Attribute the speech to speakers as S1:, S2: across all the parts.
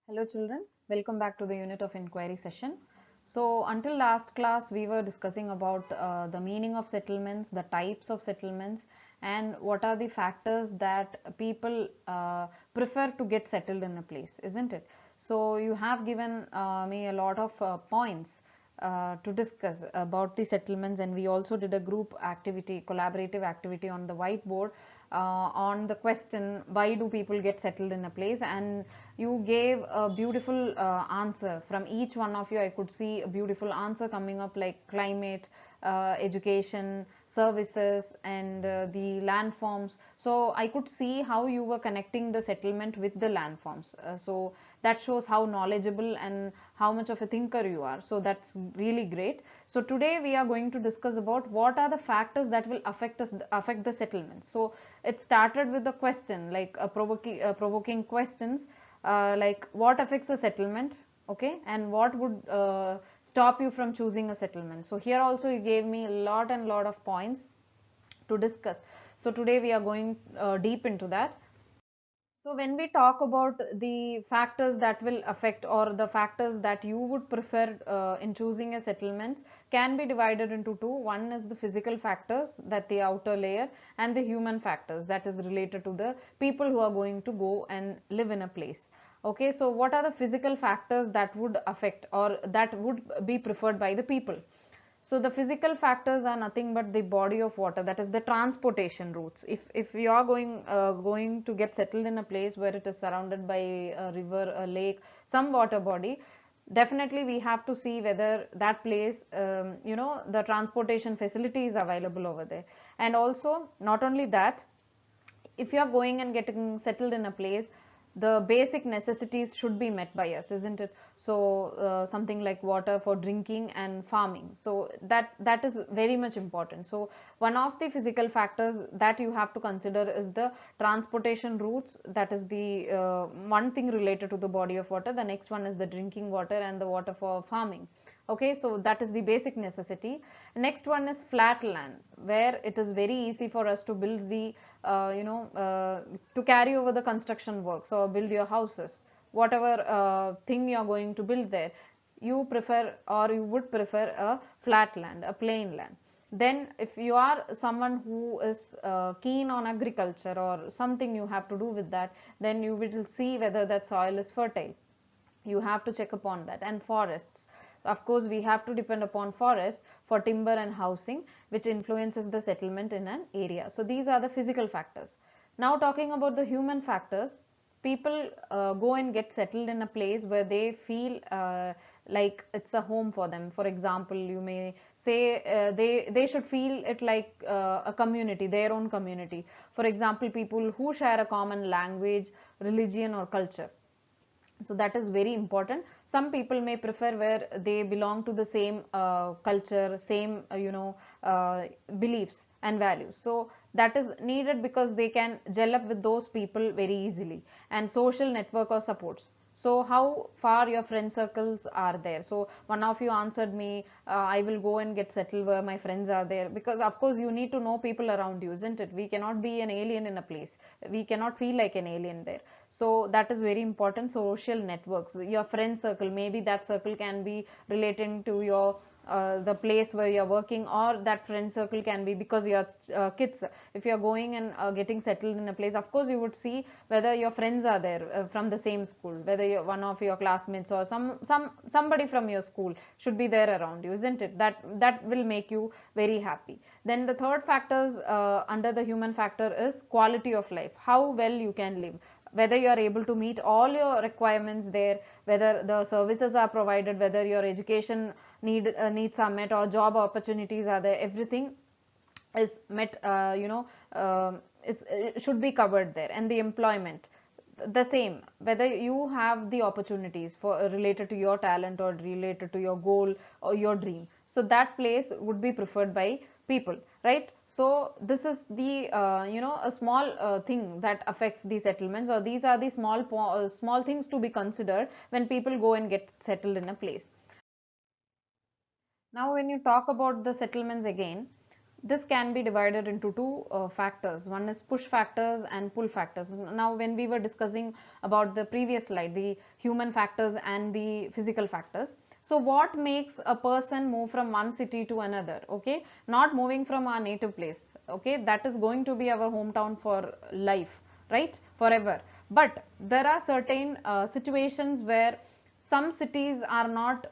S1: Hello children, welcome back to the unit of inquiry session. So until last class we were discussing about the meaning of settlements, the types of settlements, and what are the factors that people prefer to get settled in a place, isn't it? So you have given me a lot of points to discuss about the settlements, and we also did a group activity, collaborative activity on the whiteboard on the question, why do people get settled in a place? And you gave a beautiful answer from each one of you. I could see a beautiful answer coming up, like climate, education, services, and the landforms. So I could see how you were connecting the settlement with the landforms. So that shows how knowledgeable and how much of a thinker you are. So that's really great. So today we are going to discuss about what are the factors that will affect the settlement. So it started with a question, like a provoking questions, like what affects the settlement, okay, and what would stop you from choosing a settlement. So here also you gave me a lot of points to discuss. So today we are going deep into that. So when we talk about the factors that will affect, or the factors that you would prefer in choosing a settlements, can be divided into two. One is the physical factors, that the outer layer, and the human factors, that is related to the people who are going to go and live in a place. Okay, so what are the physical factors that would affect, or that would be preferred by the people? So the physical factors are nothing but the body of water, that is the transportation routes. If you are going to get settled in a place where it is surrounded by a river, a lake, some water body, definitely we have to see whether that place, the transportation facility is available over there. And also, not only that, if you are going and getting settled in a place, the basic necessities should be met by us, isn't it? So something like water for drinking and farming, so that is very much important. So one of the physical factors that you have to consider is the transportation routes, that is the one thing related to the body of water. The next one is the drinking water and the water for farming. Okay, so that is the basic necessity. Next one is flat land, where it is very easy for us to build the to carry over the construction works or build your houses, whatever thing you are going to build there. You prefer, or you would prefer, a flat land, a plain land. Then if you are someone who is keen on agriculture or something you have to do with that, then you will see whether that soil is fertile. You have to check upon that. And forests, of course we have to depend upon forest for timber and housing, which influences the settlement in an area. So these are the physical factors. Now talking about the human factors, people go and get settled in a place where they feel like it's a home for them. For example, you may say they should feel it like a community, their own community. For example, people who share a common language, religion, or culture. So that is very important. Some people may prefer where they belong to the same culture, same beliefs and values. So that is needed because they can gel up with those people very easily. And social network or supports, so how far your friend circles are there. So one of you answered me, I will go and get settled where my friends are there, because of course you need to know people around you, isn't it? We cannot be an alien in a place, we cannot feel like an alien there. So that is very important. Social networks, your friend circle, maybe that circle can be relating to your the place where you're working, or that friend circle can be because you're kids. If you're going and getting settled in a place, of course you would see whether your friends are there from the same school, whether you're one of your classmates or somebody from your school should be there around you, isn't it? That will make you very happy. Then the third factors under the human factor is quality of life, how well you can live, whether you are able to meet all your requirements there, whether the services are provided, whether your education needs are met, or job opportunities are there, everything is met, it should be covered there. And the employment, the same, whether you have the opportunities for related to your talent or related to your goal or your dream, so that place would be preferred by people, right? So this is the a small thing that affects the settlements, or these are the small things to be considered when people go and get settled in a place. Now when you talk about the settlements again, This can be divided into two factors. One is push factors and pull factors. Now, when we were discussing about the previous slide, the human factors and the physical factors. So what makes a person move from one city to another? Okay, not moving from our native place. Okay, that is going to be our hometown for life, right? Forever. But there are certain situations where some cities are not,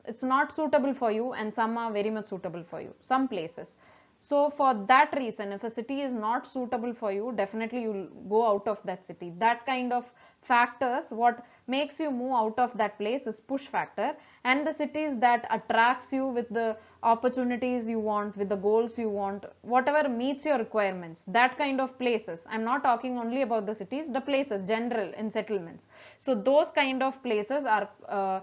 S1: it's not suitable for you, and some are very much suitable for you, some places. So for that reason, if a city is not suitable for you, definitely you'll go out of that city. That kind of factors, what makes you move out of that place is push factor. And the cities that attracts you with the opportunities you want, with the goals you want, whatever meets your requirements, that kind of places. I'm not talking only about the cities, the places general in settlements. So those kind of places are,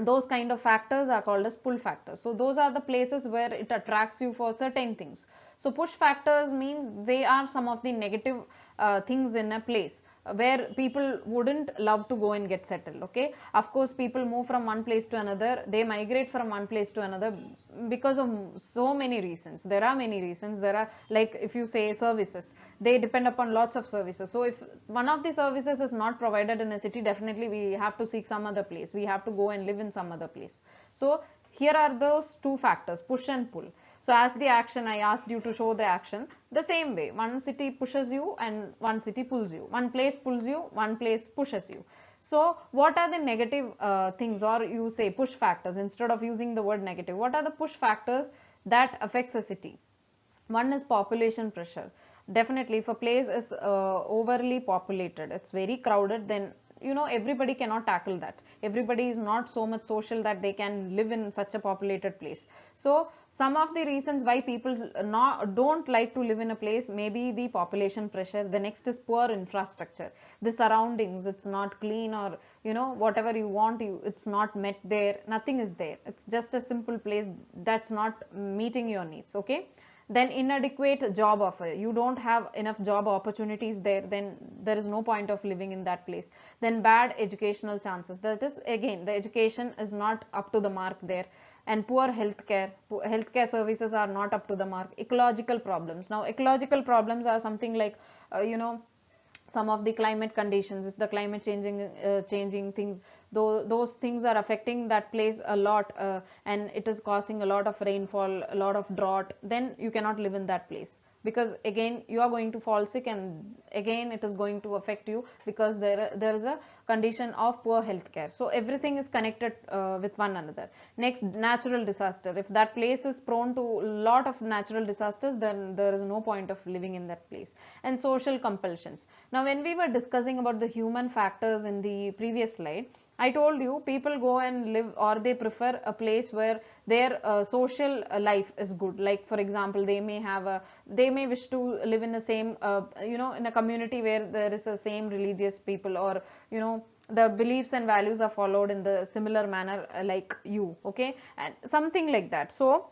S1: those kind of factors are called as pull factors. So those are the places where it attracts you for certain things. So push factors means they are some of the negative things in a place where people wouldn't love to go and get settled. Okay, of course people move from one place to another, they migrate from one place to another because of so many reasons. There are many reasons. There are, like, if you say services, they depend upon lots of services. So if one of the services is not provided in a city, definitely we have to seek some other place, we have to go and live in some other place. So here are those two factors, push and pull. So as the action, I asked you to show the action the same way. One city pushes you and one city pulls you. One place pulls you, one place pushes you. So what are the negative things, or you say push factors instead of using the word negative? What are the push factors that affects a city? One is population pressure. Definitely, if a place is overly populated, it's very crowded, then everybody cannot tackle that. Everybody is not so much social that they can live in such a populated place. So some of the reasons why people don't like to live in a place may be the population pressure. The next is poor infrastructure, the surroundings, it's not clean, or whatever you want, it's not met there, nothing is there, it's just a simple place that's not meeting your needs. Okay, then inadequate job offer, you don't have enough job opportunities there, then there is no point of living in that place. Then bad educational chances, that is again the education is not up to the mark there. And poor healthcare services are not up to the mark. Ecological problems, now ecological problems are something like, some of the climate conditions. If the climate changing things, those things are affecting that place a lot, and it is causing a lot of rainfall, a lot of drought, then you cannot live in that place, because again you are going to fall sick, and again it is going to affect you, because there is a condition of poor health care. So everything is connected with one another. Next, natural disaster, if that place is prone to a lot of natural disasters, then there is no point of living in that place. And social compulsions, now when we were discussing about the human factors in the previous slide, I told you people go and live, or they prefer a place where their social life is good. Like for example, they may wish to live in the same, in a community where there is a same religious people, or the beliefs and values are followed in the similar manner, like you. Okay, and something like that. So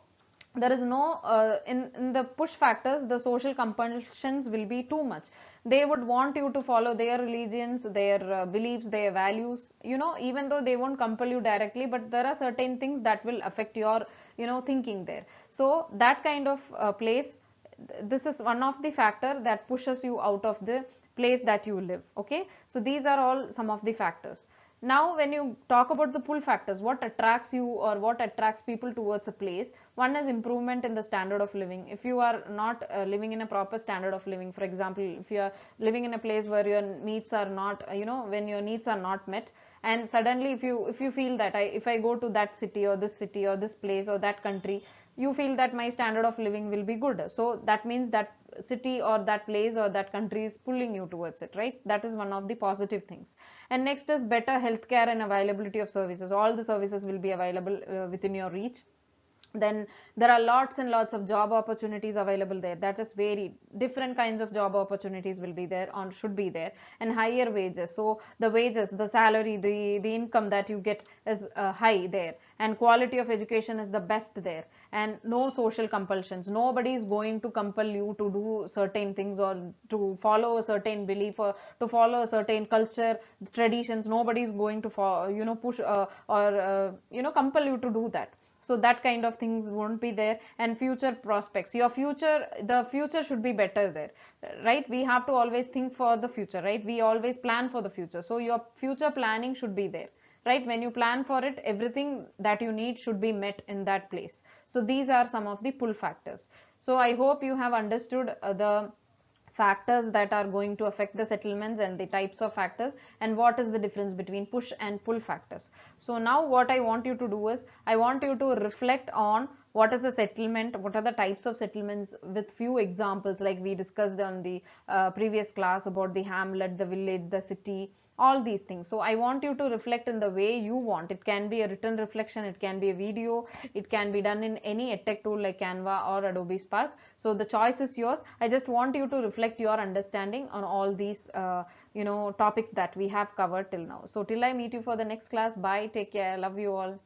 S1: there is no in the push factors, the social compulsions will be too much. They would want you to follow their religions, their beliefs, their values, even though they won't compel you directly, but there are certain things that will affect your thinking there. So that kind of place, this is one of the factor that pushes you out of the place that you live. Okay, so these are all some of the factors. Now when you talk about the pull factors, what attracts you or what attracts people towards a place? One is improvement in the standard of living. If you are not living in a proper standard of living, for example, if you are living in a place where your needs are not, when your needs are not met, and suddenly if you feel that if I go to that city or this place or that country, you feel that my standard of living will be good. So that means that city or that place or that country is pulling you towards it, right? That is one of the positive things. And next is better healthcare and availability of services. All the services will be available within your reach. Then there are lots and lots of job opportunities available there. That is very different kinds of job opportunities will be there, or should be there. And higher wages, so the wages, the salary, the income that you get is high there. And quality of education is the best there. And no social compulsions, nobody is going to compel you to do certain things, or to follow a certain belief, or to follow a certain culture, traditions. Nobody is going to push or compel you to do that. So that kind of things won't be there. And future prospects, the future should be better there, right? We have to always think for the future, right? We always plan for the future, so your future planning should be there, right? When you plan for it, everything that you need should be met in that place. So these are some of the pull factors. So I hope you have understood the factors that are going to affect the settlements and the types of factors, and what is the difference between push and pull factors. So now what I want you to do is, I want you to reflect on what is a settlement, what are the types of settlements, with few examples like we discussed on the previous class about the hamlet, the village, the city, all these things. So I want you to reflect in the way you want. It can be a written reflection, it can be a video, it can be done in any edtech tool like Canva or Adobe Spark. So the choice is yours. I just want you to reflect your understanding on all these topics that we have covered till now. So till I meet you for the next class, bye, take care, love you all.